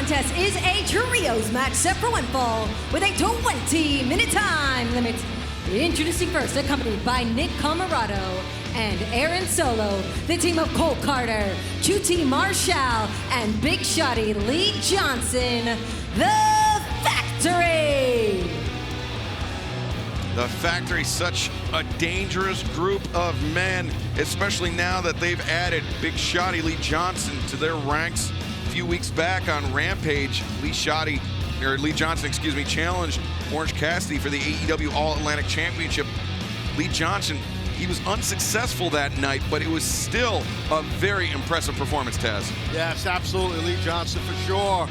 contest is a trios match set for one fall with a 20-minute time limit. Introducing first, accompanied by Nick Camarado and Aaron Solo, the team of Cole Carter, QT Marshall, and Big Shotty Lee Johnson, the Factory. The Factory, such a dangerous group of men, especially now that they've added Big Shotty Lee Johnson to their ranks. A few weeks back on Rampage, Lee Johnson, challenged Orange Cassidy for the AEW All-Atlantic Championship. Lee Johnson, he was unsuccessful that night, but it was still a very impressive performance, Taz. Yes, absolutely, Lee Johnson for sure.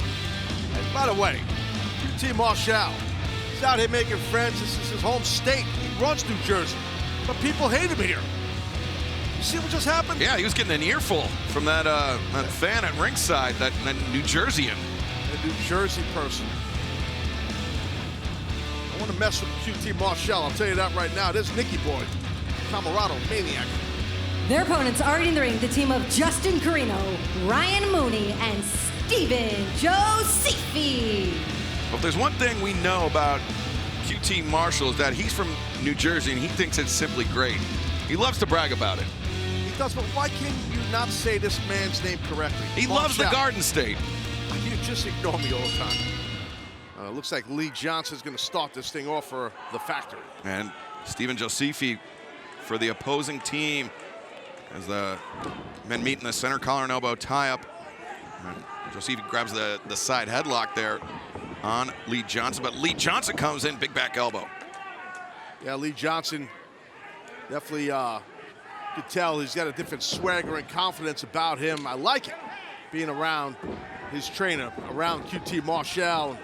And by the way, QT Marshall, he's out here making friends. This is his home state. He runs New Jersey, but people hate him here. You see what just happened? Yeah, he was getting an earful from that fan at ringside, that New Jerseyan. A New Jersey person. I want to mess with QT Marshall, I'll tell you that right now. This Nicky boy, Camarado, maniac. Their opponents are in the ring, the team of Justin Carino, Ryan Mooney, and Steven Josephi. Well, if there's one thing we know about QT Marshall is that he's from New Jersey and he thinks it's simply great. He loves to brag about it. He does, but why can you not say this man's name correctly? He loves the Garden State. You just ignore me all the time. Looks like Lee Johnson's going to start this thing off for the Factory. And Steven Josephi for the opposing team as the men meet in the center collar and elbow tie-up. Josephi grabs the side headlock there on Lee Johnson, but Lee Johnson comes in, big back elbow. Yeah, Lee Johnson definitely could tell he's got a different swagger and confidence about him. I like it, being around his trainer, around QT Marshall.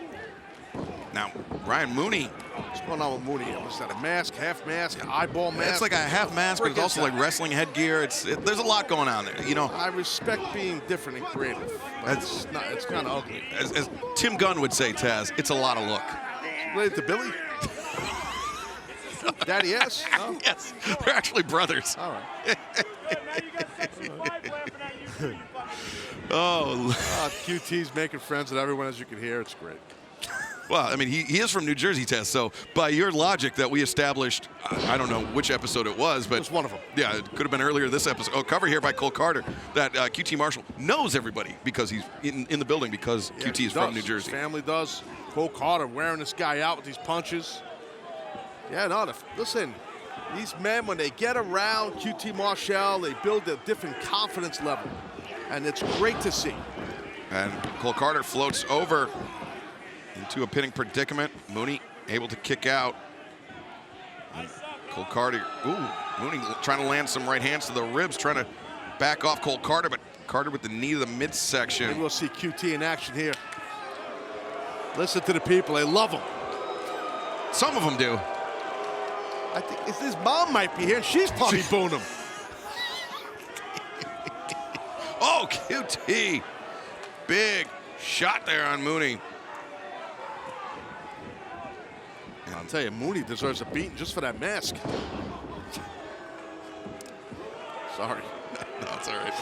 Now, Ryan Mooney. What's going on with Mooney? Was that a mask, half mask, eyeball mask? It's like a half mask, but it's also like wrestling headgear. There's a lot going on there, you know. I respect being different and creative, but it's kind of ugly. As Tim Gunn would say, Taz, it's a lot of look. Related to Billy? Daddy S? No? Yes, they're actually brothers. All right. QT's making friends with everyone, as you can hear. It's great. Well, I mean, he is from New Jersey, Tess, so by your logic that we established, I don't know which episode it was, but... It was one of them. Yeah, it could have been earlier this episode. Oh, cover here by Cole Carter, that QT Marshall knows everybody because he's in the building because QT is from New Jersey. His family does. Cole Carter wearing this guy out with these punches. Yeah, no, listen, these men, when they get around QT Marshall, they build a different confidence level, and it's great to see. And Cole Carter floats over into a pinning predicament. Mooney able to kick out. And Cole Carter, Mooney trying to land some right hands to the ribs, trying to back off Cole Carter, but Carter with the knee to the midsection. Maybe we'll see QT in action here. Listen to the people, they love him. Some of them do. I think his mom might be here, and she's probably booing him. Oh, QT. Big shot there on Mooney. I'll tell you, Mooney deserves a beating just for that mask. Sorry. No, it's all right.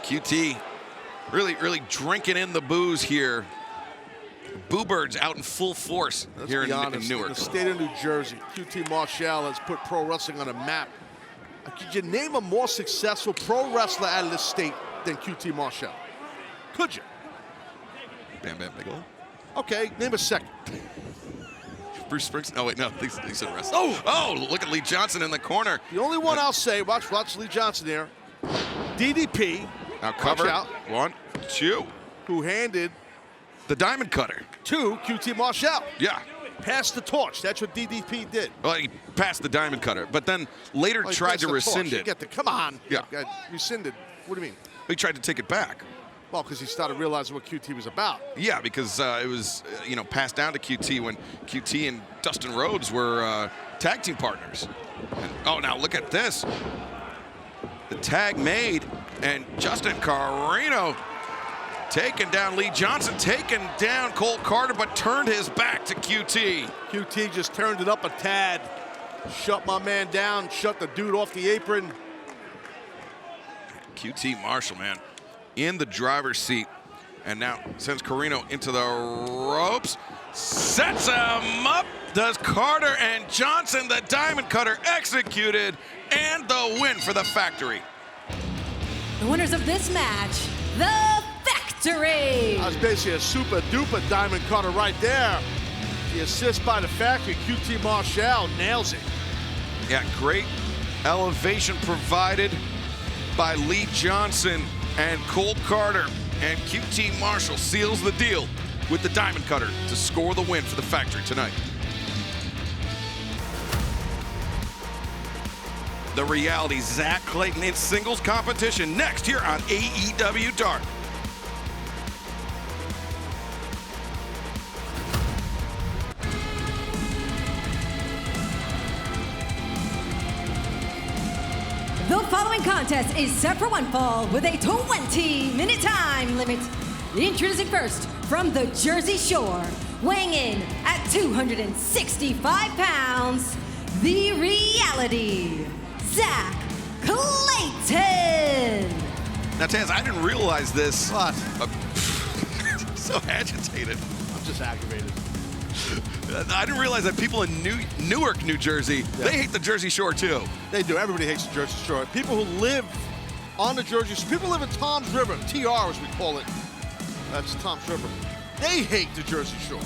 QT really drinking in the booze here. Boo Birds out in full force here in Newark. In the state of New Jersey, QT Marshall has put pro wrestling on a map. Could you name a more successful pro wrestler out of this state than QT Marshall? Could you? Bam Bam Bigelow. Okay, name a second. Bruce Springsteen. Oh, wait, no, he said wrestling. Oh, look at Lee Johnson in the corner. The only one I'll say, watch Lee Johnson there. DDP. Now cover. Out. 1, 2. Who handed the diamond cutter to QT Marshall. Yeah. Passed the torch. That's what DDP did. Well, he passed the diamond cutter, but then later tried to rescind it. Come on. Yeah. Rescinded. What do you mean? He tried to take it back. Well, because he started realizing what QT was about. Yeah, because it was, passed down to QT when QT and Dustin Rhodes were tag team partners. And, oh, now look at this. The tag made, and Justin Carino taking down Lee Johnson, taking down Cole Carter, but turned his back to QT. QT just turned it up a tad. Shut my man down, shut the dude off the apron. QT Marshall, man. in the driver's seat. And now sends Carino into the ropes. Sets him up. Does Carter and Johnson, the Diamond Cutter, executed. And the win for the Factory. The winners of this match, the Factory. That was basically a super duper Diamond Cutter right there. The assist by the Factory. QT Marshall nails it. Yeah, great elevation provided by Lee Johnson and Colt Carter. And QT Marshall seals the deal with the Diamond Cutter to score the win for the Factory tonight. The Reality, Zach Clayton in singles competition next here on AEW Dark. The following contest is set for one fall with a 20-minute time limit. Introducing first from the Jersey Shore, weighing in at 265 pounds, the Reality, Zach Clayton. Now, Taz, I didn't realize this. What? So agitated. I'm just aggravated. I didn't realize that people in Newark, New Jersey, they hate the Jersey Shore too. They do. Everybody hates the Jersey Shore. People who live on the Jersey Shore, people who live in Tom's River, TR as we call it. That's Tom's River. They hate the Jersey Shore.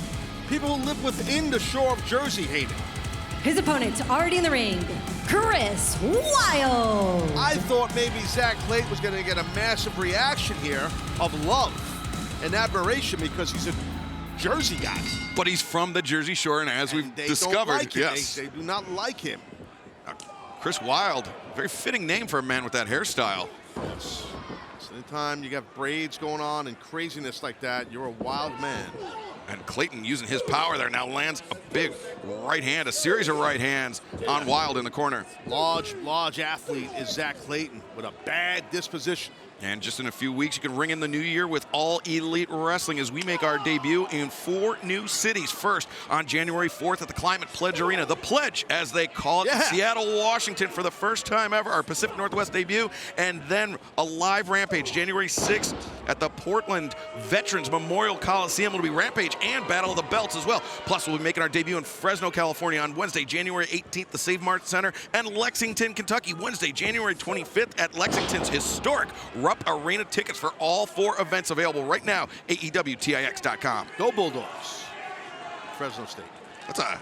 People who live within the shore of Jersey hate it. His opponent already in the ring, Chris Wilde. I thought maybe Zach Clayton was going to get a massive reaction here of love and admiration because he's a Jersey guy. But he's from the Jersey Shore, and as we've discovered, don't like him. yes. They do not like him. Chris Wilde, very fitting name for a man with that hairstyle. Yes. So anytime you got braids going on and craziness like that, you're a wild man. And Clayton using his power there now lands a big right hand, a series of right hands on Wilde in the corner. Large athlete is Zach Clayton with a bad disposition. And just in a few weeks, you can ring in the new year with All Elite Wrestling as we make our debut in 4 new cities. First, on January 4th at the Climate Pledge Arena. The Pledge, as they call it, in Seattle, Washington for the first time ever, our Pacific Northwest debut. And then a live Rampage, January 6th at the Portland Veterans Memorial Coliseum. It'll be Rampage and Battle of the Belts as well. Plus, we'll be making our debut in Fresno, California on Wednesday, January 18th, the Save Mart Center, and Lexington, Kentucky, Wednesday, January 25th at Lexington's historic Rupp Arena. Tickets for all 4 events available right now, AEWTIX.com. Go Bulldogs. Fresno State. That's a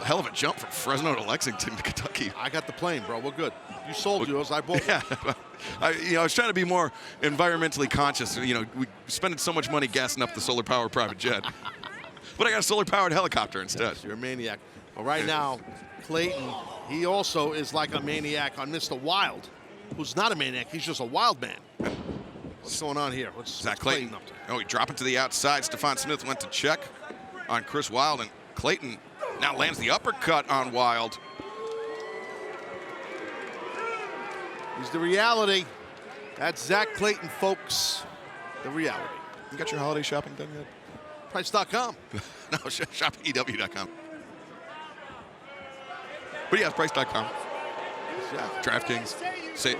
hell of a jump from Fresno to Lexington to Kentucky. I got the plane, bro. We're good. You sold yours. I bought one. Yeah. I was trying to be more environmentally conscious. We spending so much money gassing up the solar-powered private jet. But I got a solar-powered helicopter instead. Yes, you're a maniac. Well, right now, Clayton, he also is like a maniac on Mr. Wild, who's not a maniac. He's just a wild man. What's going on here? What's Zach Clayton up to? Oh, he dropping to the outside. Stephon Smith went to check on Chris Wilde, and Clayton now lands the uppercut on Wilde. He's the Reality. That's Zach Clayton, folks. The Reality. You got your holiday shopping done yet? Price.com. No, shop EW.com. But yeah, Price.com. Yeah. DraftKings,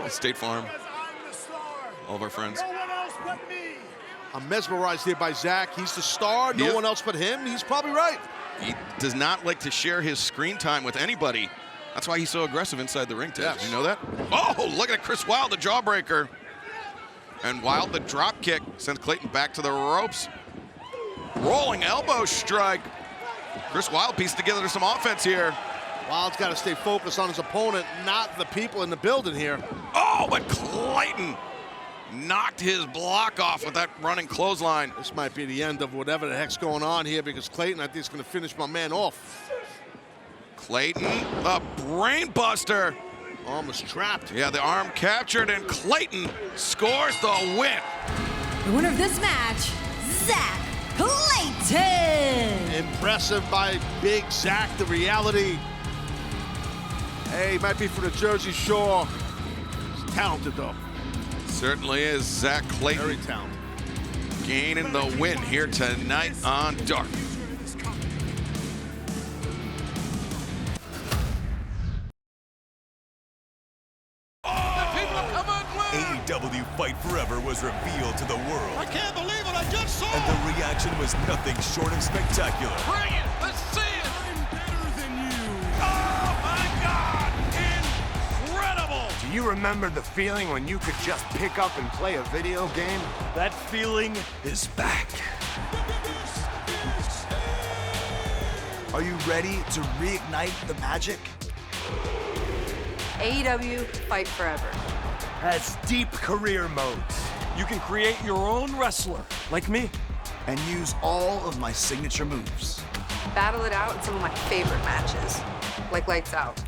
State Farm, all of our friends. I'm mesmerized here by Zach. He's the star. No one else but him. He's probably right. He does not like to share his screen time with anybody. That's why he's so aggressive inside the ring, Ted. Yes. Did you know that? Oh, look at Chris Wilde, the jawbreaker. And Wilde, the drop kick, sends Clayton back to the ropes. Rolling elbow strike. Chris Wilde pieced together some offense here. Wilde's got to stay focused on his opponent, not the people in the building here. Oh, but Clayton knocked his block off with that running clothesline. This might be the end of whatever the heck's going on here because Clayton, I think, is going to finish my man off. Clayton, the brain buster. Almost trapped. Yeah, the arm captured, and Clayton scores the win. The winner of this match, Zach Clayton. Impressive by Big Zach, the Reality. Hey, he might be from the Jersey Shore. He's talented, though. Certainly is. Zach Clayton Very talented. gaining the win here tonight on Dark. AEW Fight Forever was revealed to the world. I can't believe it, I just saw And the reaction was nothing short of spectacular. Bring it, let's see it. I'm better than you. Oh my God, incredible. Do you remember the feeling when you could just pick up and play a video game? That feeling is back. Are you ready to reignite the magic? AEW Fight Forever. Has deep career modes. You can create your own wrestler, like me. And use all of my signature moves. Battle it out in some of my favorite matches, like Lights Out.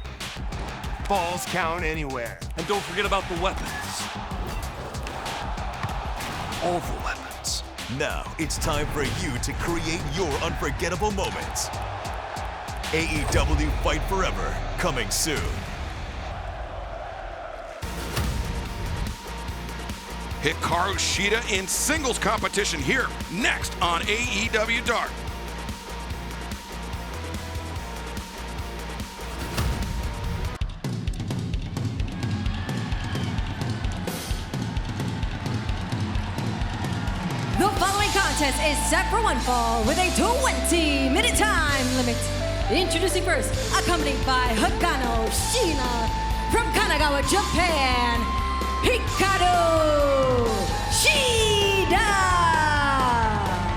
Balls count anywhere. And don't forget about the weapons. All the weapons. Now it's time for you to create your unforgettable moments. AEW Fight Forever, coming soon. Hikaru Shida in singles competition here, next on AEW Dark. The following contest is set for one fall with a 20-minute time limit. Introducing first, accompanied by Hikaru Shida from Kanagawa, Japan, Hikaru Shida!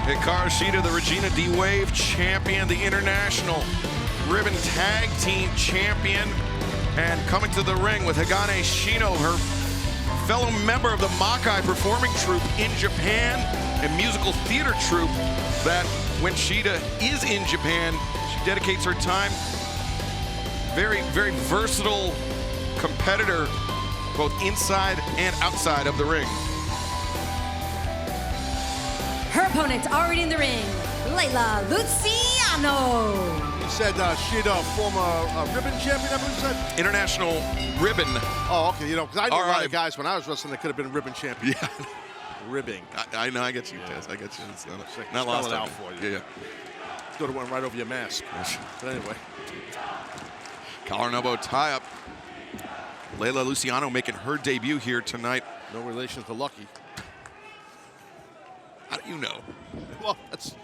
Hikaru Shida, the Regina D-Wave champion, the International Ribbon Tag Team champion, and coming to the ring with Hagane Shino, her fellow member of the Malakai performing troupe in Japan, a musical theater troupe that when Shida is in Japan, she dedicates her time. Very, very versatile competitor, both inside and outside of the ring. Her opponent already in the ring, Layla Luciano. You said Shida, former ribbon champion, I believe you said? International Ribbon. Oh, okay, you know, because I knew a lot RI. of guys when I was wrestling that could have been ribbon champion. Yeah, Ribbing. I know, I get you, Tess. I get you. It's not Spell lost it on out me. for you. Yeah, Could have went right over your mask. But anyway. collar and elbow tie-up. Layla Luciano making her debut here tonight. No relation to Lucky. How do you know? Well, that's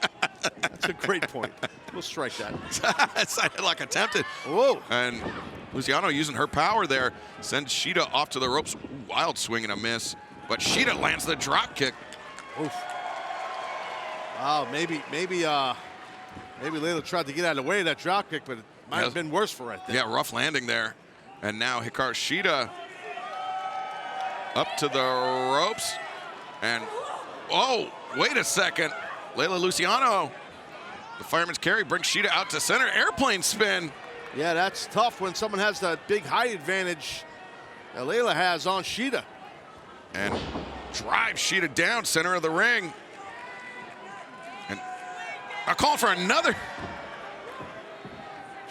a great point. We'll strike that. Sounded like attempted. Whoa. And Luciano using her power there sends Shida off to the ropes. Wild swing and a miss. But Shida lands the drop kick. Oof. Wow, maybe Layla tried to get out of the way of that drop kick, but it might have been worse for her, I think. Yeah, rough landing there. And now Hikaru Shida up to the ropes. And, oh, wait a second. Layla Luciano, the fireman's carry, brings Shida out to center. Airplane spin. Yeah, that's tough when someone has that big height advantage that Layla has on Shida. And drive Shida down center of the ring. And a call for another.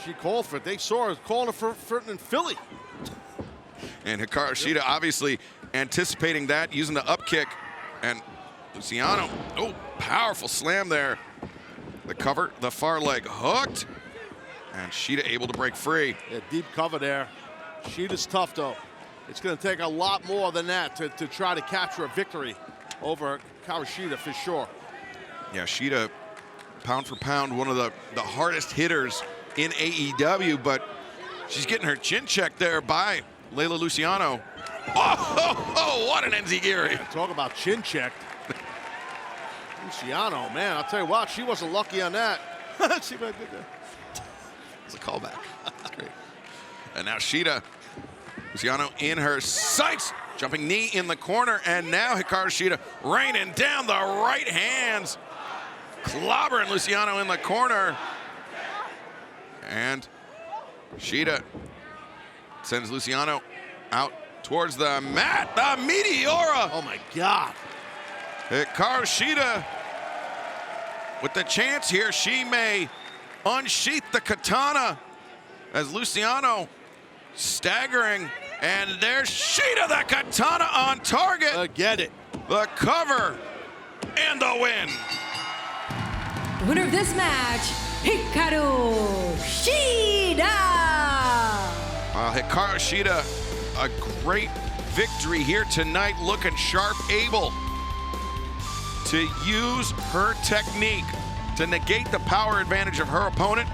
She called for it. They saw her calling for it in Philly. And Hikaru Shida obviously anticipating that, using the up kick. And Luciano, oh, powerful slam there. The cover, the far leg hooked. And Shida able to break free. Yeah, deep cover there. Shida's tough, though. It's going to take a lot more than that to try to capture a victory over Hikaru Shida for sure. Yeah, Shida, pound for pound, one of the hardest hitters in AEW, but she's getting her chin checked there by Layla Luciano. Oh, what an enziguri. Talk about chin checked. Luciano, man, I'll tell you what, she wasn't lucky on that. See what I did there? It's a callback. That's great. And now Shida, Luciano in her sights, jumping knee in the corner, and now Hikaru Shida raining down the right hands, clobbering Luciano in the corner. And Shida sends Luciano out towards the mat. The Meteora. Oh, my God. Hikaru Shida with the chance here. She may unsheath the katana as Luciano staggering. And there's Shida, the katana on target. Get it. The cover and the win. The winner of this match, Hikaru Shida! Hikaru Shida, a great victory here tonight, looking sharp, able to use her technique to negate the power advantage of her opponent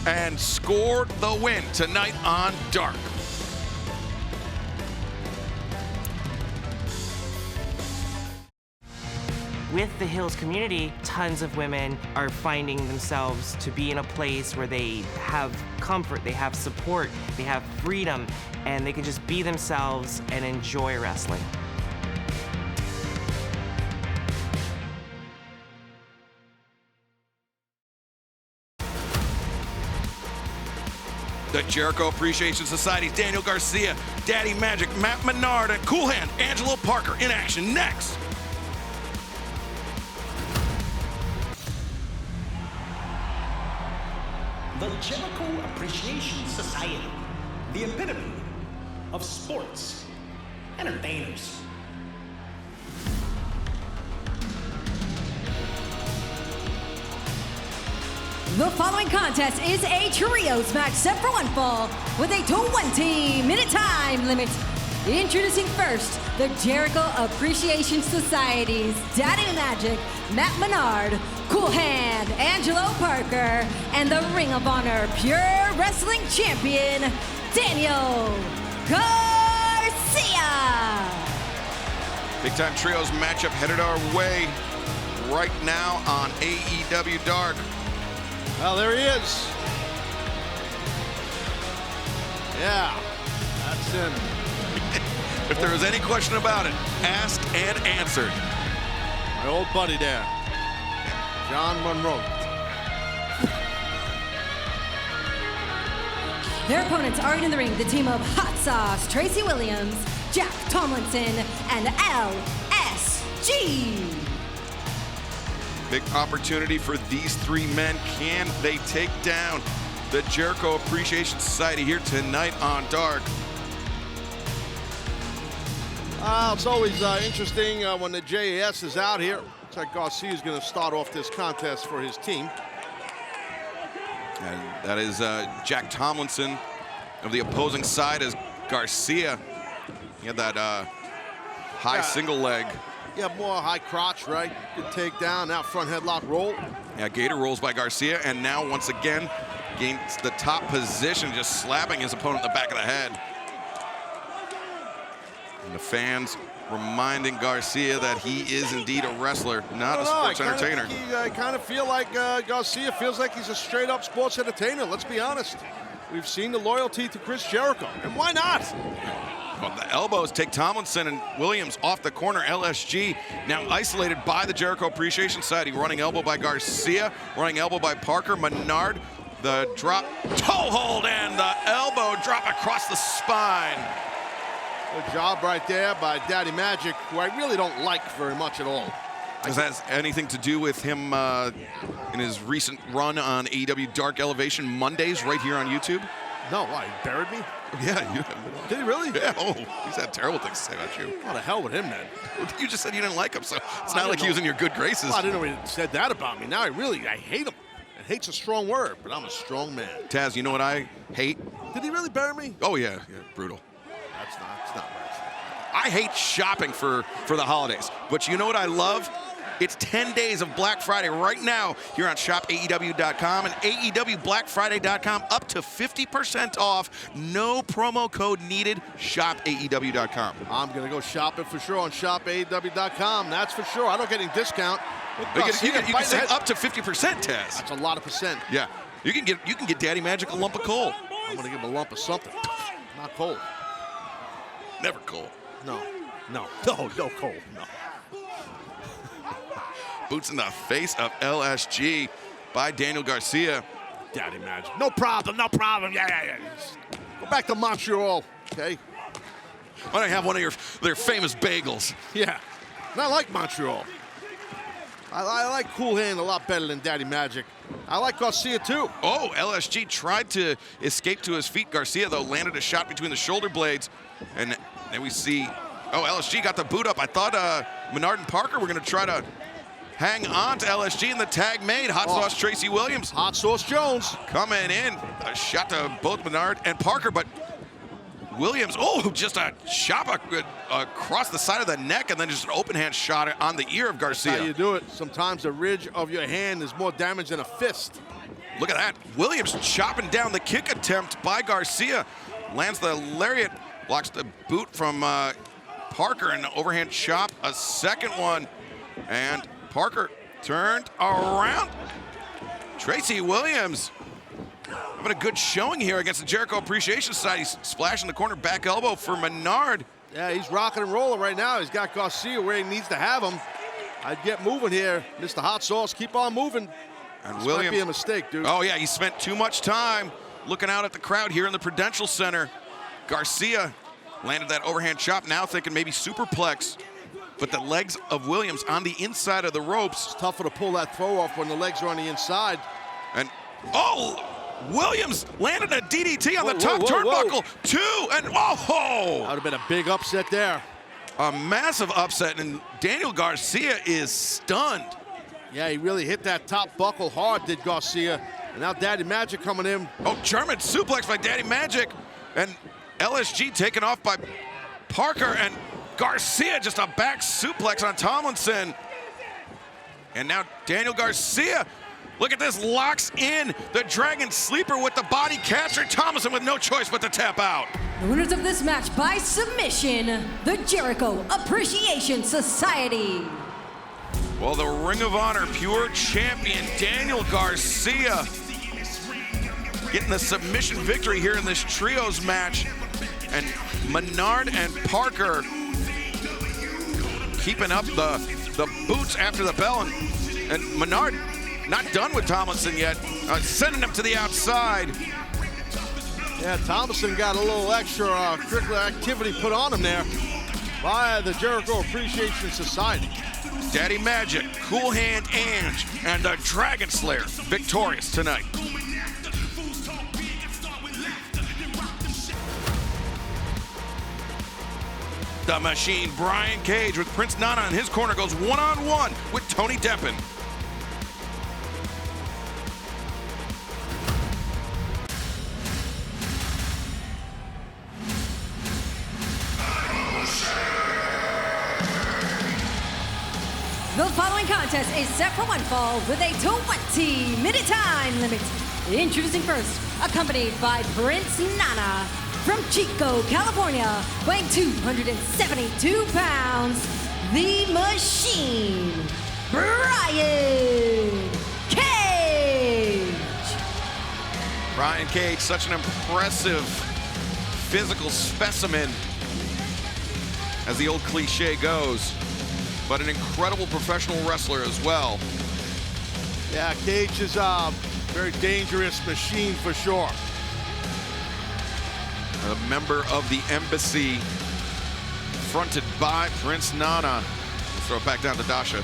and scored the win tonight on Dark. With the Hills community, tons of women are finding themselves to be in a place where they have comfort, they have support, they have freedom, and they can just be themselves and enjoy wrestling. The Jericho Appreciation Society's Daniel Garcia, Daddy Magic, Matt Menard, and Cool Hand Angelo Parker in action next. The Jericho Appreciation Society, the epitome of sports entertainers. The following contest is a trios match set for one fall with a 20-minute time limit. Introducing first, the Jericho Appreciation Society's Daddy Magic, Matt Menard, Cool Hand, Angelo Parker, and the Ring of Honor Pure Wrestling Champion, Daniel Garcia. Big time trios matchup headed our way right now on AEW Dark. Well, there he is. Yeah, that's him. If there was any question about it, asked and answered. My old buddy there, John Monroe. Their opponents are in the ring, the team of Hot Sauce, Tracy Williams, Jack Tomlinson, and LSG. Big opportunity for these three men. Can they take down the Jericho Appreciation Society here tonight on Dark? It's always interesting when the JAS is out here. Looks like Garcia is going to start off this contest for his team. And that is Jack Tomlinson of the opposing side as Garcia. He had that high single leg. Yeah, more high crotch, right? Good takedown, now front headlock roll. Yeah, Gator rolls by Garcia, and now once again gains the top position, just slapping his opponent in the back of the head. And the fans reminding Garcia that he is indeed a wrestler, not a sports entertainer. I kind of feel like Garcia feels like he's a straight-up sports entertainer, let's be honest. We've seen the loyalty to Chris Jericho, and why not? Well, the elbows take Tomlinson and Williams off the corner. LSG now isolated by the Jericho Appreciation Society. Running elbow by Garcia, running elbow by Parker. Menard, the drop toe hold, and the elbow drop across the spine. Good job right there by Daddy Magic, who I really don't like very much at all. Does that have anything to do with him in his recent run on AEW Dark Elevation Mondays right here on YouTube? No, why, he buried me? Yeah, Did he really? Yeah, oh, he's had terrible things to say about you. What the hell with him then? You just said you didn't like him, so it's not like he was in your good graces. Well, I didn't know he said that about me. Now I hate him. And hate's a strong word, but I'm a strong man. Taz, you know what I hate? Did he really bury me? Oh, yeah, brutal. It's not right. I hate shopping for the holidays, but you know what I love? It's 10 days of Black Friday right now here on shopaew.com and AEWBlackFriday.com, up to 50% off. No promo code needed. Shopaew.com. I'm going to go shopping for sure on shopaew.com. That's for sure. I don't get any discount. You can save up to 50%, Taz. That's a lot of percent. Yeah. You can get Daddy Magic a lump of coal. I'm going to give him a lump of something. Not coal. Never coal. No coal. No. Boots in the face of LSG by Daniel Garcia. Daddy Magic. No problem. Yeah. Go back to Montreal, okay? Why don't you have one of their famous bagels? Yeah. And I like Montreal. I like Cool Hand a lot better than Daddy Magic. I like Garcia, too. Oh, LSG tried to escape to his feet. Garcia, though, landed a shot between the shoulder blades. And then we see, LSG got the boot up. I thought Menard and Parker were going to try to hang on to LSG, and the tag made. Hot Sauce Tracy Williams. Hot Sauce Jones. Coming in. A shot to both Menard and Parker, but Williams, just a chop across the side of the neck and then just an open hand shot on the ear of Garcia. That's how you do it. Sometimes the ridge of your hand is more damage than a fist. Look at that. Williams chopping down the kick attempt by Garcia. Lands the lariat, blocks the boot from Parker, and an overhand chop, a second one. And Parker turned around. Tracy Williams having a good showing here against the Jericho Appreciation Society. He's splashing the corner back elbow for Menard. Yeah, he's rocking and rolling right now. He's got Garcia where he needs to have him. I'd get moving here. Mr. Hot Sauce, keep on moving. And this Williams, might be a mistake, dude. Oh, yeah, he spent too much time looking out at the crowd here in the Prudential Center. Garcia landed that overhand chop, now thinking maybe superplex. But the legs of Williams on the inside of the ropes. It's tougher to pull that throw off when the legs are on the inside. And, Williams landed a DDT on the top turnbuckle. Two, and That would have been a big upset there. A massive upset, and Daniel Garcia is stunned. Yeah, he really hit that top buckle hard, did Garcia. And now Daddy Magic coming in. German suplex by Daddy Magic. And LSG taken off by Parker, and Garcia just a back suplex on Tomlinson. And now Daniel Garcia, look at this, locks in the Dragon Sleeper with the body catcher. Tomlinson with no choice but to tap out. The winners of this match by submission, the Jericho Appreciation Society. Well, the Ring of Honor Pure Champion Daniel Garcia getting the submission victory here in this trios match. And Menard and Parker keeping up the boots after the bell. And Menard not done with Tomlinson yet, sending him to the outside. Yeah, Tomlinson got a little extra curricular activity put on him there by the Jericho Appreciation Society. Daddy Magic, Cool Hand Ange, and the Dragon Slayer victorious tonight. The Machine, Brian Cage, with Prince Nana in his corner, goes one-on-one with Tony Deppen. The following contest is set for one fall with a 20-minute time limit. Introducing first, accompanied by Prince Nana from Chico, California, weighing 272 pounds, the Machine, Brian Cage. Brian Cage, such an impressive physical specimen, as the old cliche goes, but an incredible professional wrestler as well. Yeah, Cage is a very dangerous machine for sure. A member of the Embassy, fronted by Prince Nana. Let's throw it back down to Dasha.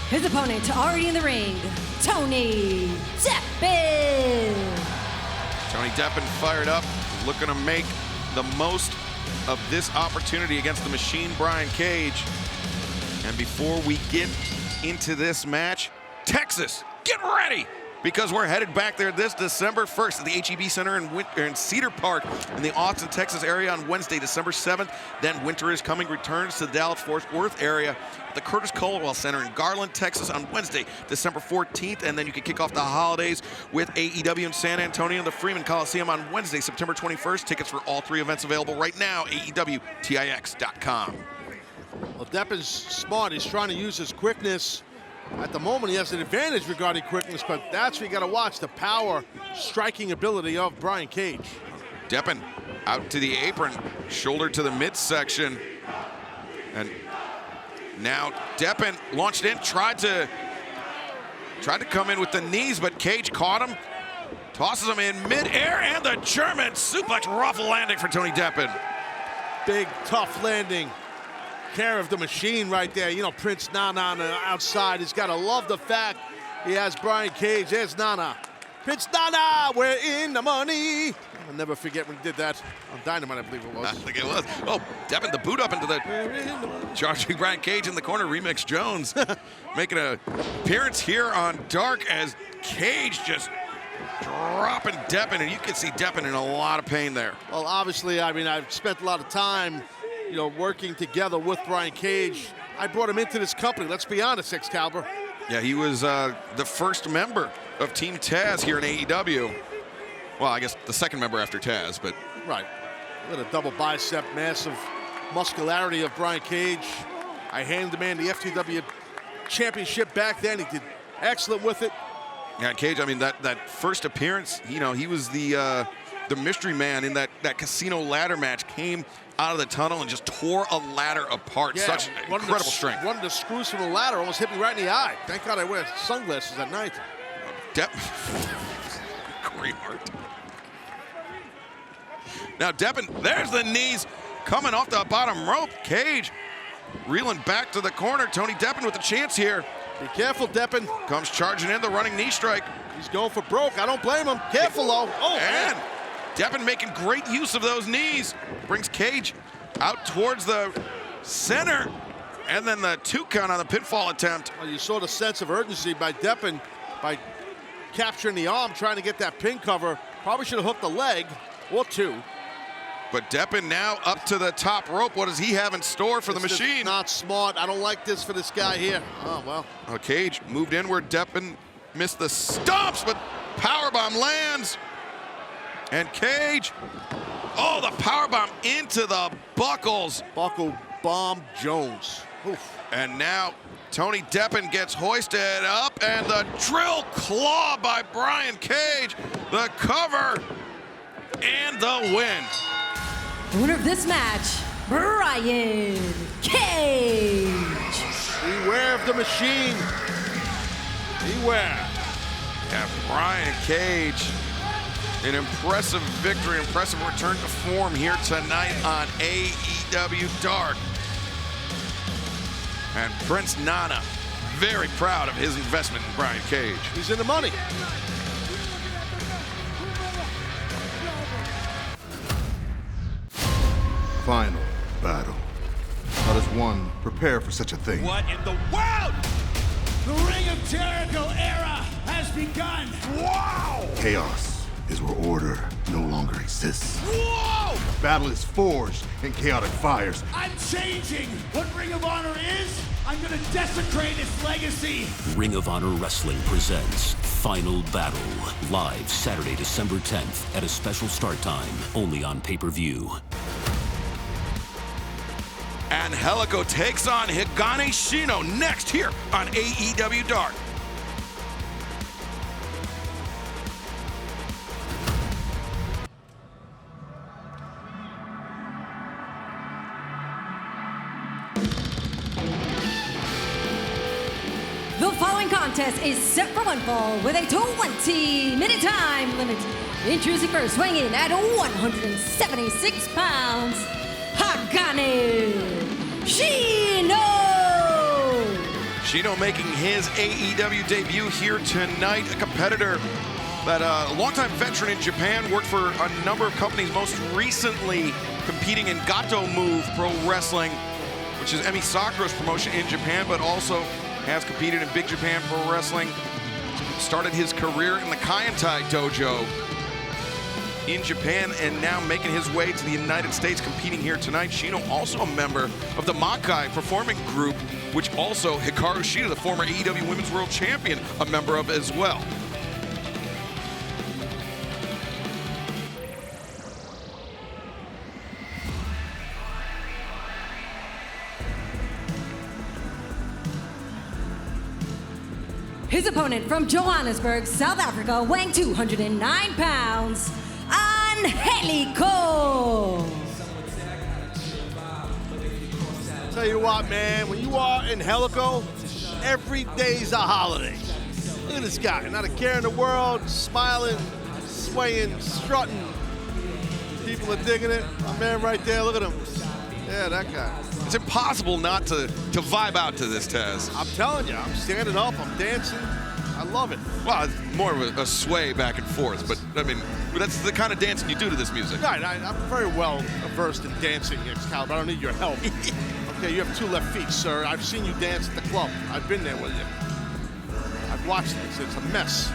His opponent already in the ring, Tony Deppen. Tony Deppen fired up, looking to make the most of this opportunity against the Machine, Brian Cage. And before we get into this match, Texas, get ready! Because we're headed back there this December 1st at the HEB Center in Cedar Park in the Austin, Texas area on Wednesday, December 7th. Then Winter is Coming returns to the Dallas-Fort Worth area at the Curtis Caldwell Center in Garland, Texas on Wednesday, December 14th. And then you can kick off the holidays with AEW in San Antonio and the Freeman Coliseum on Wednesday, September 21st. Tickets for all three events available right now, AEWTIX.com. Well, Deppen's smart. He's trying to use his quickness. At the moment, he has an advantage regarding quickness, but that's what you got to watch, the power striking ability of Brian Cage. Deppen out to the apron, shoulder to the midsection. And now Deppen launched in, tried to come in with the knees, but Cage caught him, tosses him in midair, and the German suplex, rough landing for Tony Deppen. Big, tough landing. Care of the Machine right there. You know, Prince Nana on the outside. He's got to love the fact he has Brian Cage. There's Nana. Prince Nana, we're in the money. I'll never forget when he did that on Dynamite, I believe it was. I think it was. Oh, Deppen the boot up into the charging Brian Cage in the corner. Remix Jones making an appearance here on Dark as Cage just dropping Deppen, and you can see Deppen in a lot of pain there. Well, obviously, I mean, I've spent a lot of time, working together with Brian Cage. I brought him into this company. Let's be honest, Excalibur. Yeah, he was the first member of Team Taz here in AEW. Well, I guess the second member after Taz, but... Right. Look at the double bicep, massive muscularity of Brian Cage. I handed the man the FTW championship back then. He did excellent with it. Yeah, Cage, I mean, that first appearance, he was the mystery man in that casino ladder match, came out of the tunnel and just tore a ladder apart. Yeah, such incredible strength. One of the screws from the ladder almost hit me right in the eye. Thank God I wear sunglasses at night. Great heart. Now Deppen, there's the knees coming off the bottom rope. Cage reeling back to the corner. Tony Deppen with a chance here. Be careful, Deppen. Comes charging in the running knee strike. He's going for broke. I don't blame him. Careful, though. Oh, and man. Deppen making great use of those knees. Brings Cage out towards the center. And then the 2 count on the pinfall attempt. Well, you saw the sense of urgency by Deppen by capturing the arm, trying to get that pin cover. Probably should have hooked the leg or 2. But Deppen now up to the top rope. What does he have in store for the machine? Not smart. I don't like this for this guy here. Oh, well. Cage moved inward. Deppen missed the stomps, but powerbomb lands. And Cage, the powerbomb into the buckles. Buckle bomb Jones. Oof. And now Tony Deppen gets hoisted up, and the drill claw by Brian Cage. The cover and the win. The winner of this match, Brian Cage. Beware of the machine. Beware. Yeah, Brian Cage, an impressive victory, impressive return to form here tonight on AEW Dark. And Prince Nana, very proud of his investment in Brian Cage. He's in the money. Final battle. How does one prepare for such a thing? What in the world? The Ring of Jericho era has begun. Wow! Chaos is where order no longer exists. Whoa! Battle is forged in chaotic fires. I'm changing. What Ring of Honor is, I'm gonna desecrate its legacy. Ring of Honor Wrestling presents Final Battle. Live Saturday, December 10th at a special start time, only on pay-per-view. Angelico takes on Hikaru Shida next here on AEW Dark. The following contest is set for one fall with a 20-minute time limit. Introducing first, weighing in at 176 pounds, Hikaru Shida! Shida making his AEW debut here tonight, a competitor that a longtime veteran in Japan, worked for a number of companies, most recently competing in Gato Move Pro Wrestling, which is Emi Sakura's promotion in Japan, but also has competed in Big Japan Pro Wrestling. Started his career in the Kaientai Dojo in Japan, and now making his way to the United States, competing here tonight. Shida, also a member of the Malakai Performing Group, which also Hikaru Shida, the former AEW Women's World Champion, a member of as well. His opponent from Johannesburg, South Africa, weighing 209 pounds, Angelico. Tell you what, man, when you are in Angelico, every day's a holiday. Look at this guy, not a care in the world, smiling, swaying, strutting. People are digging it. My man right there, look at him. Yeah, that guy. It's impossible not to vibe out to this, Taz. I'm telling you, I'm standing up, I'm dancing. I love it. Well, it's more of a sway back and forth, but I mean, that's the kind of dancing you do to this music. Right, I'm very well versed in dancing, Excalibur. I don't need your help. Okay, you have 2 left feet, sir. I've seen you dance at the club. I've been there with you. I've watched this. It's a mess.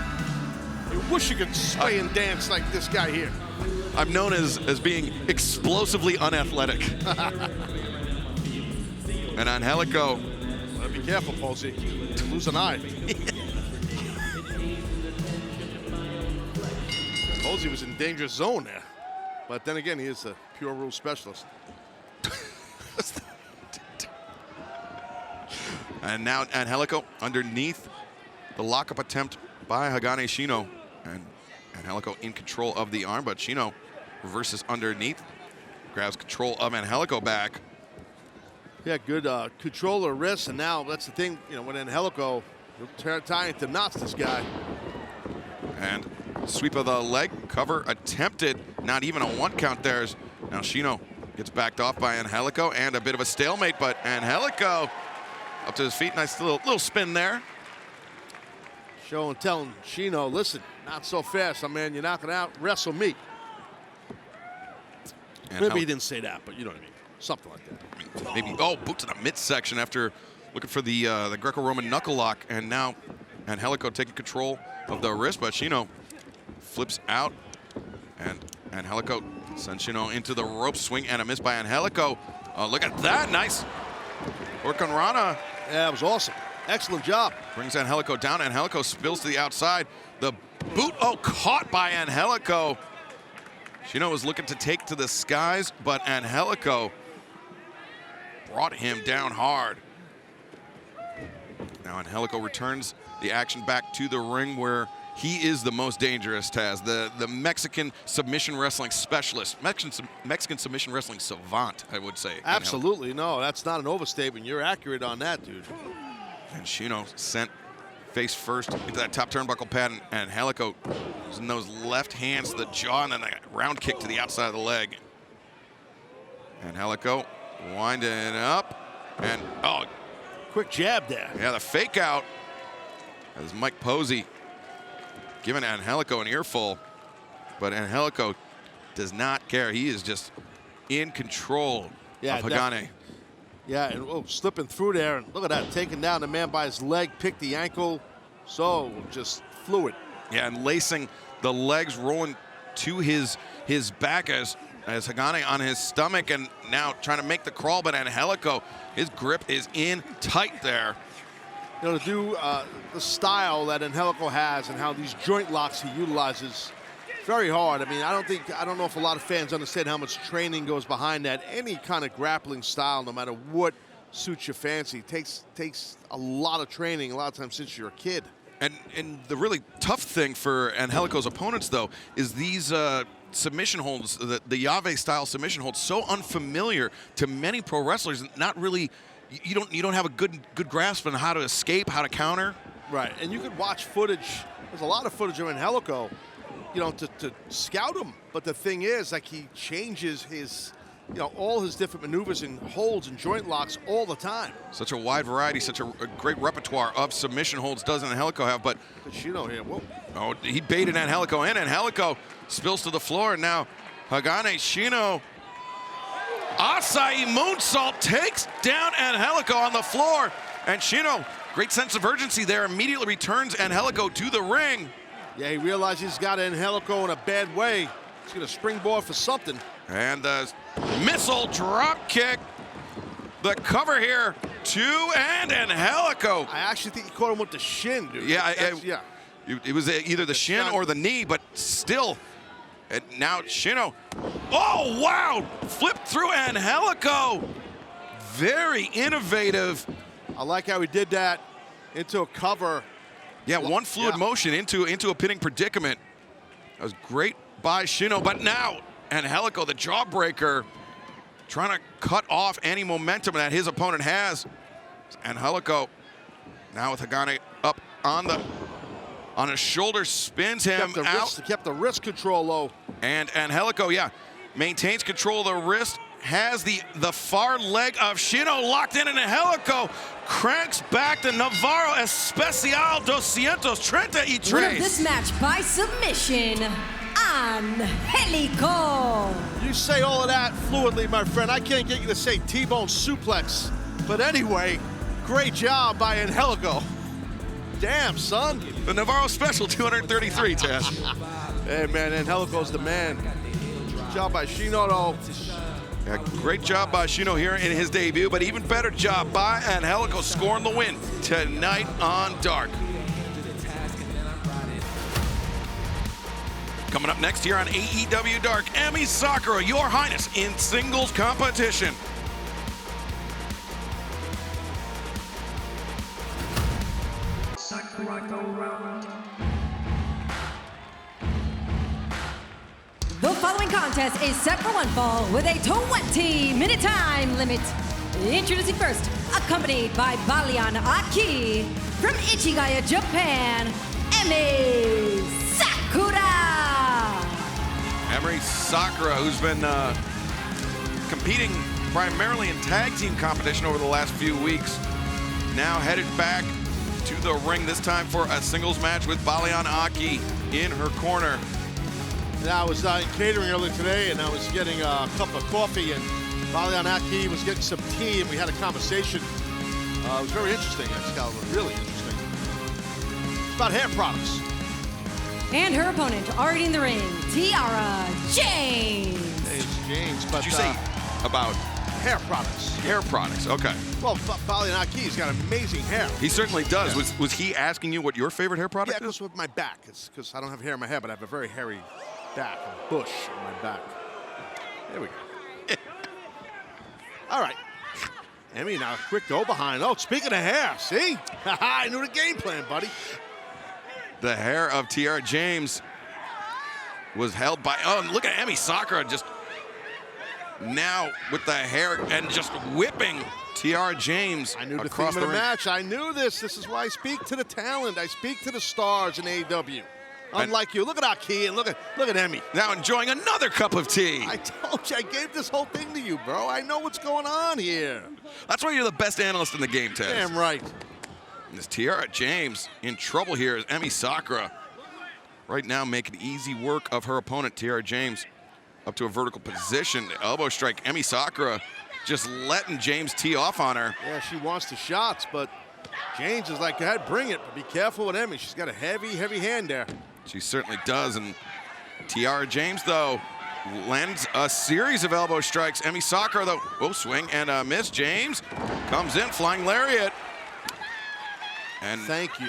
You wish you could sway and dance like this guy here. I'm known as being explosively unathletic. And Angelico. Be careful, Posey. Lose an eye. Posey was in danger zone there. But then again, he is a pure rule specialist. And now Angelico underneath the lockup attempt by Hagane Shino. And Angelico in control of the arm, but Shino reverses underneath. Grabs control of Angelico back. Yeah, good control of wrists, and now that's the thing, you know, when Angelico, he'll tie into knots, this guy. And sweep of the leg, cover attempted, not even a 1 count there. Now Shino gets backed off by Angelico, and a bit of a stalemate, but Angelico up to his feet, nice little spin there. Show and telling Shino, listen, not so fast, man, you're not gonna out wrestle me. And maybe he didn't say that, but you know what I mean. Something like that. Maybe, boot to the midsection after looking for the Greco-Roman knuckle lock. And now Angelico taking control of the wrist, but Shino flips out. And Angelico sends Shino into the rope swing, and a miss by Angelico. Look at that, nice Hurricanrana. Yeah, it was awesome. Excellent job. Brings Angelico down. Angelico spills to the outside. The boot, caught by Angelico. Shino was looking to take to the skies, but Angelico brought him down hard. Now Angelico returns the action back to the ring where he is the most dangerous, Taz. The Mexican submission wrestling specialist. Mexican submission wrestling savant, I would say. Absolutely. No, that's not an overstatement. You're accurate on that, dude. And Shino sent face first into that top turnbuckle pad, and Angelico using those left hands to the jaw, and then a round kick to the outside of the leg. Angelico winding up, and quick jab there. Yeah, the fake out as Mike Posey giving Angelico an earful, but Angelico does not care. He is just in control of Hagane. Yeah, and slipping through there, and look at that, taking down the man by his leg, picked the ankle, so just fluid. Yeah, and lacing the legs, rolling to his back as Hagane on his stomach, and now trying to make the crawl, but Angelico, his grip is in tight there. You know, to do the style that Angelico has and how these joint locks he utilizes, very hard. I mean, I don't know if a lot of fans understand how much training goes behind that. Any kind of grappling style, no matter what suits your fancy, takes a lot of training, a lot of times since you're a kid. And the really tough thing for Angelico's opponents, though, is these submission holds, the Yave style submission holds, so unfamiliar to many pro wrestlers. Not really, you don't have a good grasp on how to escape, how to counter. Right, and you could watch footage. There's a lot of footage of Angelico, you know, to scout him. But the thing is, like, he changes his, you know, all his different maneuvers and holds and joint locks all the time. Such a wide variety, such a great repertoire of submission holds doesn't Angelico have, but Shino here, whoa. Oh, he baited Angelico in, and Angelico spills to the floor, and now Hagane Shino Asai moonsault takes down Angelico on the floor, and Shino, great sense of urgency there, immediately returns Angelico to the ring. Yeah, he realizes he's got Angelico in a bad way. He's gonna springboard for something. And the missile drop kick. The cover here and Angelico. I actually think he caught him with the shin, dude. Yeah, yeah. It was either the shin or the knee, but still. And now Shino. Oh, wow! Flipped through Angelico. Very innovative. I like how he did that into a cover. Yeah, one fluid motion into a pinning predicament. That was great by Shino, but now Angelico, the jawbreaker, trying to cut off any momentum that his opponent has. Angelico now with Hagane up on his shoulder, spins him out. Kept the wrist control low. And Angelico, maintains control of the wrist, has the far leg of Shino locked in, and Angelico cranks back the Navarro Especial 233. Winner of this match by submission, Angelico. You say all of that fluidly, my friend. I can't get you to say T-bone suplex. But anyway, great job by Angelico. Damn, son. The Navarro Special 233, Taz. Hey, man, Angelico's the man. Good job by Shino, though. Yeah, great job by Shino here in his debut, but even better job by Angelico scoring the win tonight on Dark. Coming up next here on AEW Dark, Emi Sakura, Your Highness, in singles competition. The following contest is set for one fall with a 20-minute time limit. Introducing first, accompanied by Balian Aki from Ichigaya, Japan, Emi Sakura. Emi Sakura, who's been competing primarily in tag team competition over the last few weeks, now headed back to the ring, this time for a singles match with Balian Aki in her corner. I was in catering earlier today, and I was getting a cup of coffee, and Balian Aki was getting some tea, and we had a conversation. It was very interesting, Excalibur, really interesting. It's about hair products. And her opponent, already in the ring, Tiara James. Hey, it's James, but Did you say about hair products? Hair products, okay. Well, Balian Aki's got amazing hair. He certainly does. Yeah. Was he asking you what your favorite hair product is? Yeah, it goes with my back. It's because I don't have hair in my head, but I have a very hairy back, a bush on my back. There we go. All right. Emi, now a quick go behind. Oh, speaking of hair, see? I knew the game plan, buddy. The hair of Tiara James was held by, oh, look at Emi Sakura just now with the hair and just whipping Tiara James I knew the across theme of the ring. match. I knew this. This is why I speak to the talent. I speak to the stars in AEW. Unlike you. Look at Aki and look at Emi. Now enjoying another cup of tea. I told you, I gave this whole thing to you, bro. I know what's going on here. That's why you're the best analyst in the game, Ted. Damn right. And this Tiara James in trouble here is Emi Sakura. Right now making easy work of her opponent, Tiara James, up to a vertical position. Elbow strike. Emi Sakura just letting James tee off on her. Yeah, she wants the shots, but James is like, go ahead, bring it. But be careful with Emi. She's got a heavy, heavy hand there. She certainly does. And Tiara James, though, lands a series of elbow strikes. Emi Sakura, though, oh, swing and a miss. James comes in, flying lariat. And thank you.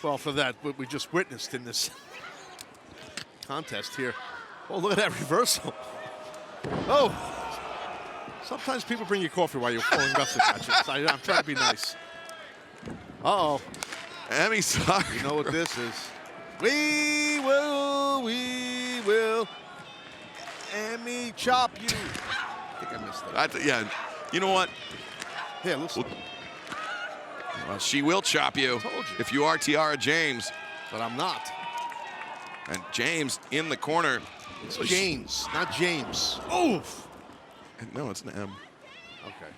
Well, for that, what we just witnessed in this contest here. Oh, look at that reversal. Oh. Sometimes people bring you coffee while you're calling wrestling matches. I'm trying to be nice. Uh-oh. Emi Sakura. You know what this is. We will. Emi chop you. I think I missed that. Yeah, you know what? Yeah, listen. Well, she will chop you if you are Tiara James. But I'm not. And James in the corner. It's James, not James. Oof. No, it's an M. Okay.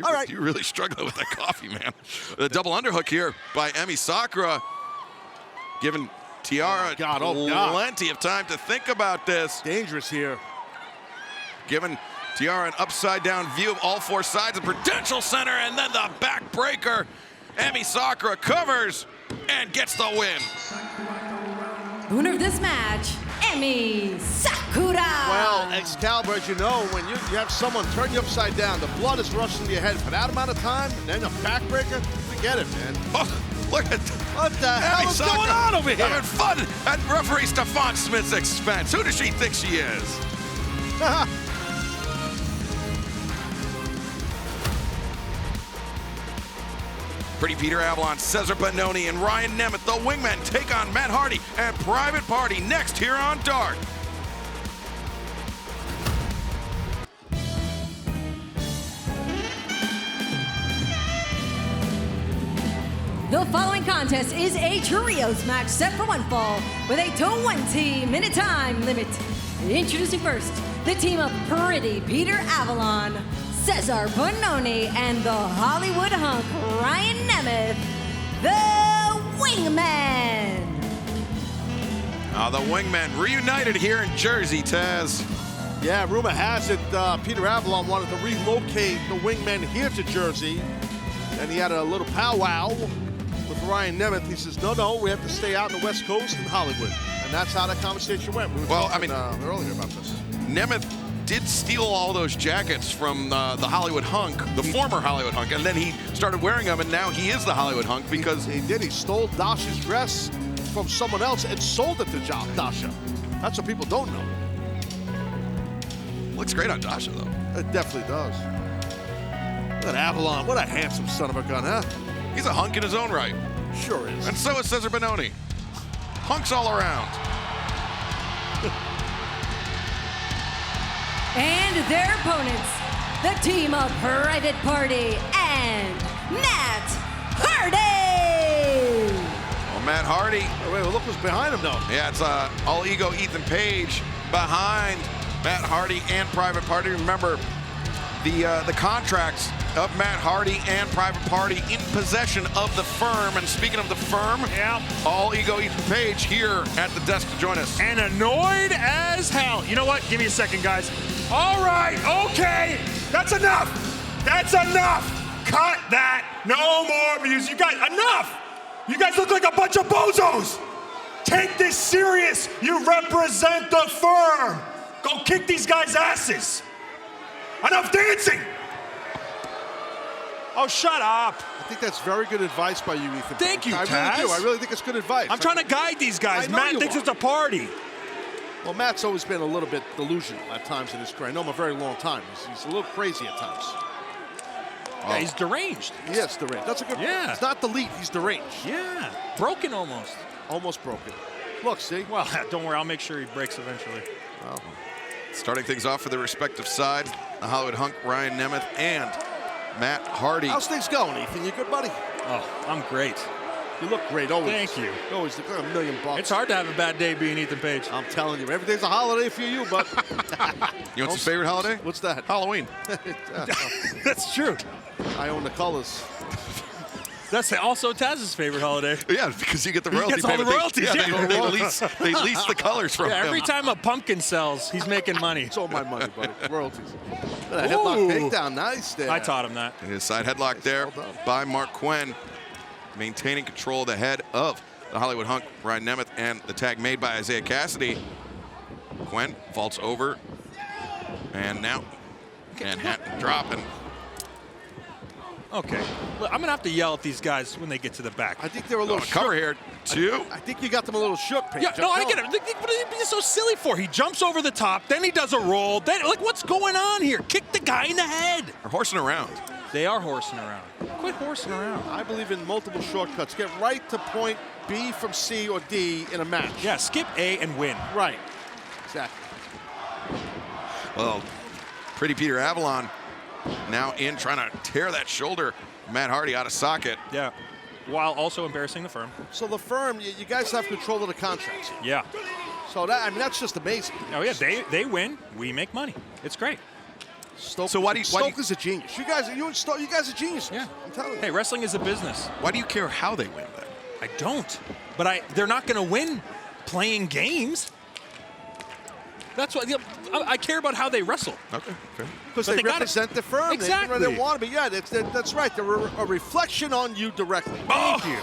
All right. You're really struggling with that coffee, man. The double underhook here by Emi Sakura, giving Tiara plenty of time to think about this. Dangerous here. Giving Tiara an upside-down view of all four sides, a prudential center, and then the backbreaker. Emi Sakura covers and gets the win. Winner of this match, Emi Sakura. Well, Excalibur, as you know, when you have someone turn you upside down, the blood is rushing to your head for that amount of time, and then a backbreaker, forget it, man. Oh, look at what the hell is going on over here? Having fun at referee Stephon Smith's expense. Who does she think she is? Pretty Peter Avalon, Cesar Bononi, and Ryan Nemeth, the Wingmen, take on Matt Hardy and Private Party next here on Dark. The following contest is a trios match set for one fall with a 20-minute time limit. Introducing first, the team of Pretty Peter Avalon, Cesar Bononi, and the Hollywood hunk Ryan Nemeth, the Wingmen. The Wingmen reunited here in Jersey, Taz. Yeah, rumor has it Peter Avalon wanted to relocate the Wingmen here to Jersey, and he had a little powwow with Ryan Nemeth. He says, no, we have to stay out in the West Coast in Hollywood. And that's how that conversation went. We were talking earlier about this. Nemeth did steal all those jackets from the Hollywood Hunk, the former Hollywood Hunk, and then he started wearing them, and now he is the Hollywood Hunk because... He did. He stole Dasha's dress from someone else and sold it to Dasha. That's what people don't know. Looks great on Dasha, though. It definitely does. Look at Avalon. What a handsome son of a gun, huh? He's a hunk in his own right. Sure is. And so is Cesar Bononi. Hunks all around. And their opponents, the team of Private Party and Matt Hardy. Well, Matt Hardy. Oh, wait, well, look who's behind him, though. Yeah, it's All Ego Ethan Page behind Matt Hardy and Private Party. Remember, the contracts of Matt Hardy and Private Party in possession of the firm. And speaking of the firm, All Ego Ethan Page here at the desk to join us. And annoyed as hell. You know what? Give me a second, guys. All right, okay. That's enough. That's enough. Cut that. No more music. You guys, enough. You guys look like a bunch of bozos. Take this serious. You represent the firm. Go kick these guys' asses. Enough dancing. Oh, shut up. I think that's very good advice by you, Ethan. Thank you, Taz. I really do. I really think it's good advice. I'm trying to guide these guys. Matt thinks it's a party. Well, Matt's always been a little bit delusional at times in his career. I know him a very long time. He's a little crazy at times. Yeah, he's deranged. Yes, deranged. That's a good word. Yeah. He's not delete, he's deranged. Yeah. Broken almost. Almost broken. Look, see? Well, don't worry. I'll make sure he breaks eventually. Well, starting things off for the respective side, the Hollywood Hunk, Ryan Nemeth, and Matt Hardy. How's things going, Ethan? You good, buddy? Oh, I'm great. You look great, always. Thank you. You always look like $1 million. It's hard to have a bad day being Ethan Page. I'm telling you, every day's a holiday for you, but. You know what's your favorite holiday? What's that? Halloween. That's true. I own the colors. That's also Taz's favorite holiday. Yeah, because you get the royalty He gets all the royalties. Yeah, they lease the colors from him. Every time a pumpkin sells, he's making money. It's all my money, buddy. Royalties. That headlock takedown, nice there. I taught him that. And his side headlock there by Mark Quinn, maintaining control of the head of the Hollywood Hunk, Ryan Nemeth, and the tag made by Isaiah Cassidy. Quinn vaults over, and now Manhattan dropping. Okay, look, I'm gonna have to yell at these guys when they get to the back. I think they're a little cover here too. I think you got them a little shook, Paige. Yeah, no, I get it. What are you being so silly for? He jumps over the top, then he does a roll. Then, like, what's going on here? Kick the guy in the head. They're horsing around. They are horsing around. Quit horsing around. I believe in multiple shortcuts. Get right to point B from C or D in a match. Yeah, skip A and win. Right. Exactly. Well, Pretty Peter Avalon now in, trying to tear that shoulder. Matt Hardy out of socket. Yeah, while also embarrassing the firm. So the firm, you guys have control of the contracts. Yeah. So that, I mean, that's just amazing. Oh yeah, they win, we make money. It's great. So why do you? Stoker's a genius. You guys are geniuses. Yeah, I'm telling you. Hey, wrestling is a business. Why do you care how they win then? I don't. But they're not going to win playing games. That's why I care about how they wrestle. Okay. Because they represent the firm. Exactly. They want to be. Yeah, that's right. They're a reflection on you directly. Thank you.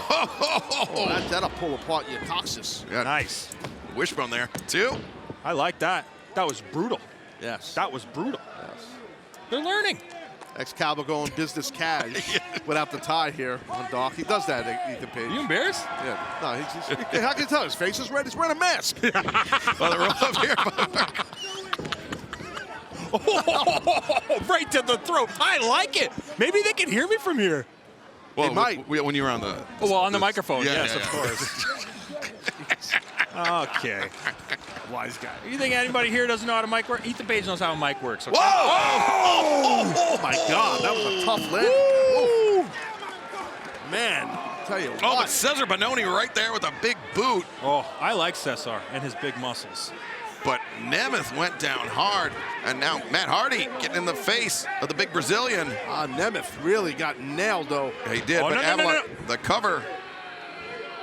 That'll pull apart your coccyx. Yeah. Nice. Wishbone there, too. I like that. That was brutal. Yes. That was brutal. Yes. They're learning. Ex-Cowboy going business cash without the tie here on Dark. He does that, Ethan Page. Are you embarrassed? Yeah. No, how can you tell? His face is red. He's wearing a mask. Well, they're up here. Right to the throat. I like it. Maybe they can hear me from here. Well, they might. When you were on the... on the microphone. Yeah, yes, yeah, of course. Okay. Wise guy. You think anybody here doesn't know how a mic works? Ethan Page knows how a mic works. Okay? Whoa! Oh, my God. That was a tough land. Man, I'll tell you what. Oh, but Cesar Bononi right there with a big boot. Oh, I like Cesar and his big muscles. But Nemeth went down hard, and now Matt Hardy getting in the face of the big Brazilian. Nemeth really got nailed, though. Yeah, he did, Oh, but no, Avalon, the cover.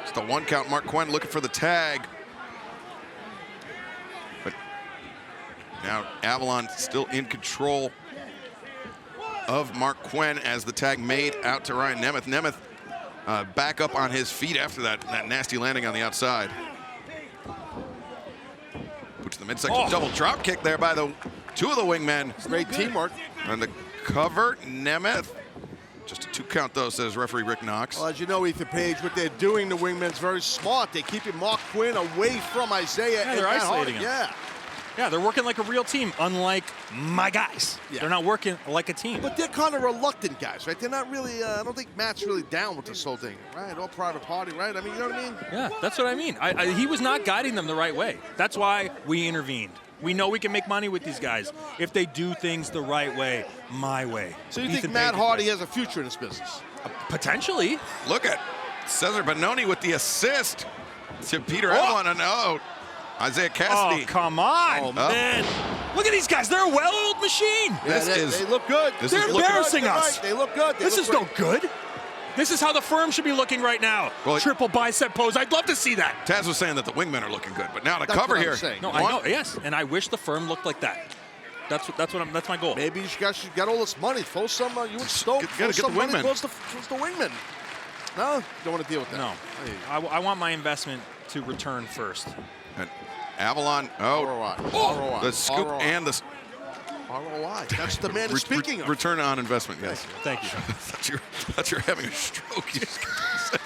It's the one count. Mark Quinn looking for the tag. But now Avalon still in control of Mark Quinn as the tag made out to Ryan Nemeth. Nemeth back up on his feet after that nasty landing on the outside. Puts the midsection double drop kick there by two of the wingmen. Great teamwork. And the cover, Nemeth. Just a 2 count, though, says referee Rick Knox. Well, as you know, Ethan Page, what they're doing, the wingmen's very smart. They're keeping Mark Quinn away from Isaiah. Yeah, they're isolating him. Yeah. Yeah, they're working like a real team, unlike my guys. Yeah. They're not working like a team. But they're kind of reluctant guys, right? They're not really, I don't think Matt's really down with this whole thing, right? All private party, right? I mean, you know what I mean? Yeah, that's what I mean. He was not guiding them the right way. That's why we intervened. We know we can make money with these guys if they do things the right way, my way. So you think Matt Hardy has a future in this business? Potentially. Look at Cesar Bononi with the assist to Peter Avalon, and Isaiah Cassidy. Oh, come on, Oh, man. Look at these guys. They're a well-oiled machine. Yeah, they look good. They're embarrassing us. Right. They look good. This is no good. This is how the firm should be looking right now. Well, triple bicep pose. I'd love to see that. Taz was saying that the wingmen are looking good, but now the cover here. No, I know. Yes, and I wish the firm looked like that. That's my goal. Maybe you guys should get all this money. Throw some. You and Stoke. Throw some money towards the wingmen. No, don't want to deal with that. No, I want my investment to return first. And Avalon. The scoop and the ROI. That's the man speaking of. Return on investment, yes. Thank you. I thought you were having a stroke. You just said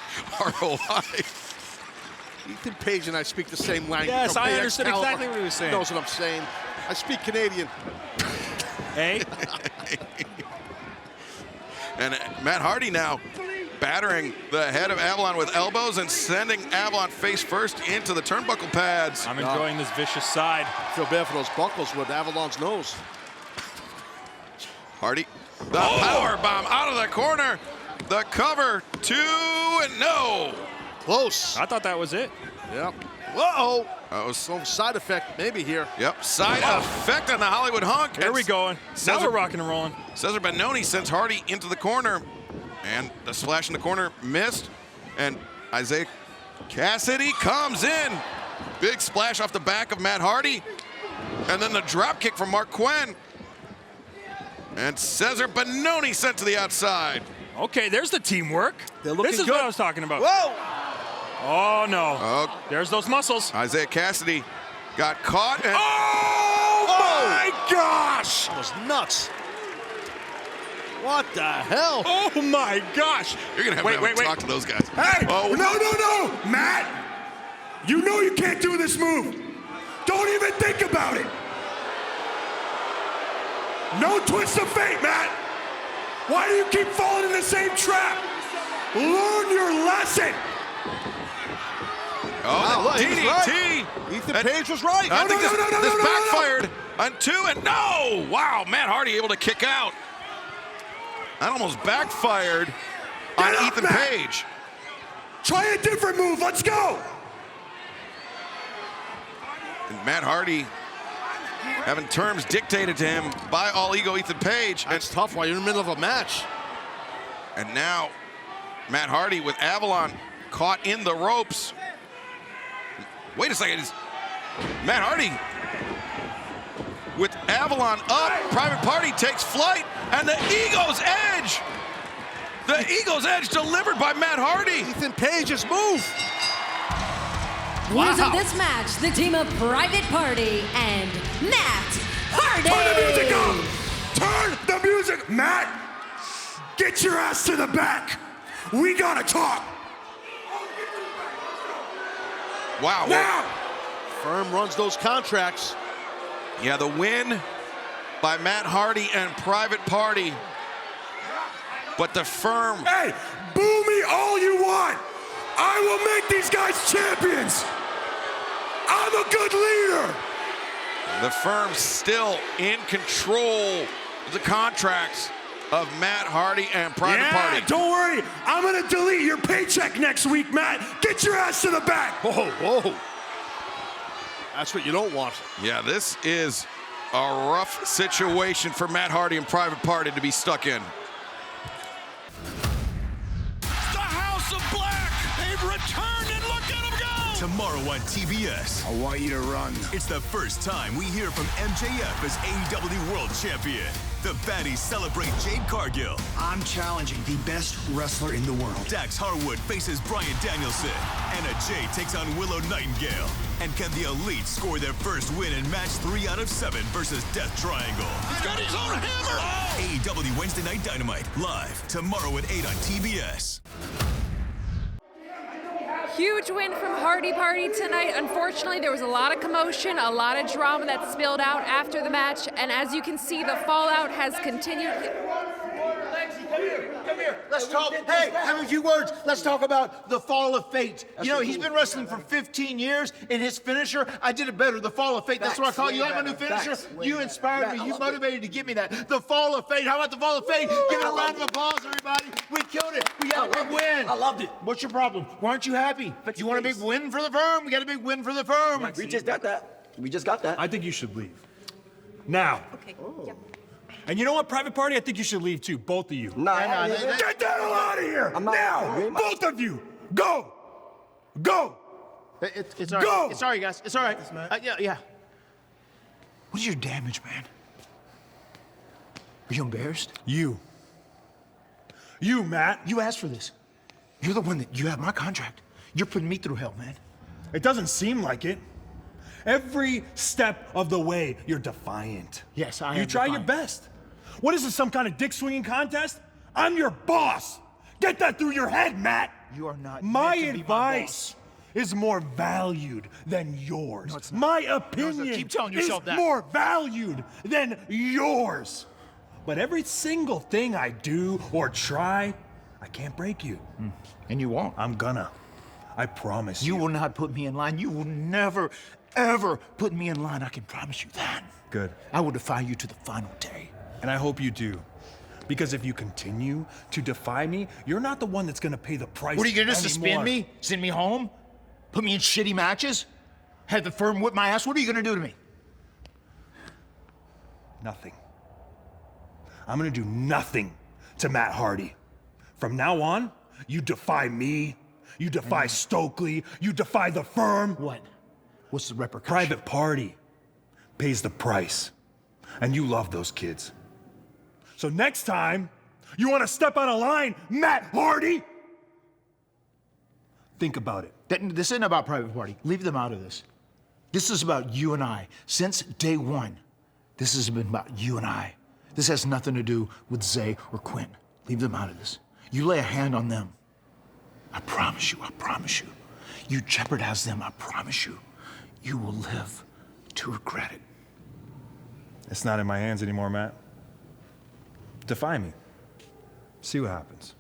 ROI. Ethan Page and I speak the same language. Yes, I understood exactly what he was saying. He knows what I'm saying. I speak Canadian. Hey. And Matt Hardy now battering the head of Avalon with elbows and sending Avalon face first into the turnbuckle pads. I'm enjoying this vicious side. I feel bad for those buckles with Avalon's nose. Hardy, the power bomb out of the corner. The cover, 2 and no. Close. I thought that was it. Yep. Whoa. Some side effect maybe here. Yep, side effect on the Hollywood Hunk. Here we going. Now we're rocking and rolling. Cesar Bononi sends Hardy into the corner. And the splash in the corner missed. And Isaiah Cassidy comes in. Big splash off the back of Matt Hardy. And then the drop kick from Mark Quinn. And Cesar Bononi sent to the outside. Okay, there's the teamwork. This is good. what I was talking about. Whoa! Oh, no. There's those muscles. Isaiah Cassidy got caught. And my gosh! That was nuts. What the hell? Oh, my gosh. You're going to have to talk to those guys. Hey! No, Matt! You know you can't do this move. Don't even think about it. No twist of fate, Matt. Why do you keep falling in the same trap? Learn your lesson. DDT. Ethan Page was right. I think this backfired on 2 and no. Wow, Matt Hardy able to kick out. That almost backfired on Ethan Page. Try a different move. Let's go. And Matt Hardy having terms dictated to him by All Ego Ethan Page. That's tough while you're in the middle of a match. And now Matt Hardy with Avalon caught in the ropes. Wait a second. Matt Hardy with Avalon up. Private Party takes flight. And the Ego's Edge. The Ego's Edge delivered by Matt Hardy. Ethan Page's move. Winners of this match, the team of Private Party and Matt Hardy. Turn the music up. Turn the music. Matt, get your ass to the back. We gotta talk. Wow. Now. Firm runs those contracts. Yeah, the win by Matt Hardy and Private Party. But the firm. Hey, boo me all you want. I will make these guys champions. I'm a good leader. The firm still in control of the contracts of Matt Hardy and Private Party. Don't worry. I'm going to delete your paycheck next week, Matt. Get your ass to the back. Whoa. That's what you don't want. Yeah, this is a rough situation for Matt Hardy and Private Party to be stuck in. The House of Black. They've returned and look at them go. tomorrow on TBS. I want you to run. It's the first time we hear from MJF as AEW World Champion. The baddies celebrate Jade Cargill. I'm challenging the best wrestler in the world. Dax Harwood faces Bryan Danielson. Anna Jay takes on Willow Nightingale. And can the Elite score their first win in match 3 out of 7 versus Death Triangle? He's got his own hammer! Oh! AEW Wednesday Night Dynamite, live tomorrow at 8 on TBS. Huge win from Hardy Party tonight. Unfortunately, there was a lot of commotion, a lot of drama that spilled out after the match, and as you can see, the fallout has continued. Come here. Let's talk. Hey, have a few words. Let's talk about the Fall of Fate. You know, he's been wrestling for 15 years, and his finisher, I did it better. The Fall of Fate. That's what I call it. You like my new finisher? You inspired me. You motivated to give me that. The Fall of Fate. How about the Fall of Fate? Give it a round of applause, everybody. We killed it. We got a big win. I loved it. What's your problem? Why aren't you happy? You want a big win for the firm? We got a big win for the firm. We just got that. We just got that. I think you should leave. Now. Okay. Yep. And you know what, Private Party? I think you should leave too, both of you. Get the hell out of here! Now! Both of you! Go! Go! It's all right. Go! It's all right, guys. It's all right. Yeah. What is your damage, man? Are you embarrassed? You, Matt. You asked for this. You're the one you have my contract. You're putting me through hell, man. It doesn't seem like it. Every step of the way, you're defiant. Yes, I am. You try your best. What is this, some kind of dick swinging contest? I'm your boss. Get that through your head, Matt. You are not. My advice is more valued than yours. No, it's not. My opinion Keep telling yourself is that. more valued than yours. But every single thing I do or try, I can't break you. And you won't. I'm gonna. I promise you. You will not put me in line. You will never, ever put me in line. I can promise you that. Good. I will defy you to the final day. And I hope you do. Because if you continue to defy me, you're not the one that's gonna pay the price. What are you gonna do, suspend me? Send me home? Put me in shitty matches? Have the firm whip my ass? What are you gonna do to me? Nothing. I'm gonna do nothing to Matt Hardy. From now on, you defy me, you defy Stokely, you defy the firm. What? What's the repercussion? Private Party pays the price. And you love those kids. So next time, you wanna step out of line, Matt Hardy? Think about it. This isn't about Private Party. Leave them out of this. This is about you and I. Since day one, this has been about you and I. This has nothing to do with Zay or Quinn. Leave them out of this. You lay a hand on them, I promise you, you jeopardize them, I promise you, you will live to regret it. It's not in my hands anymore, Matt. Defy me. See what happens.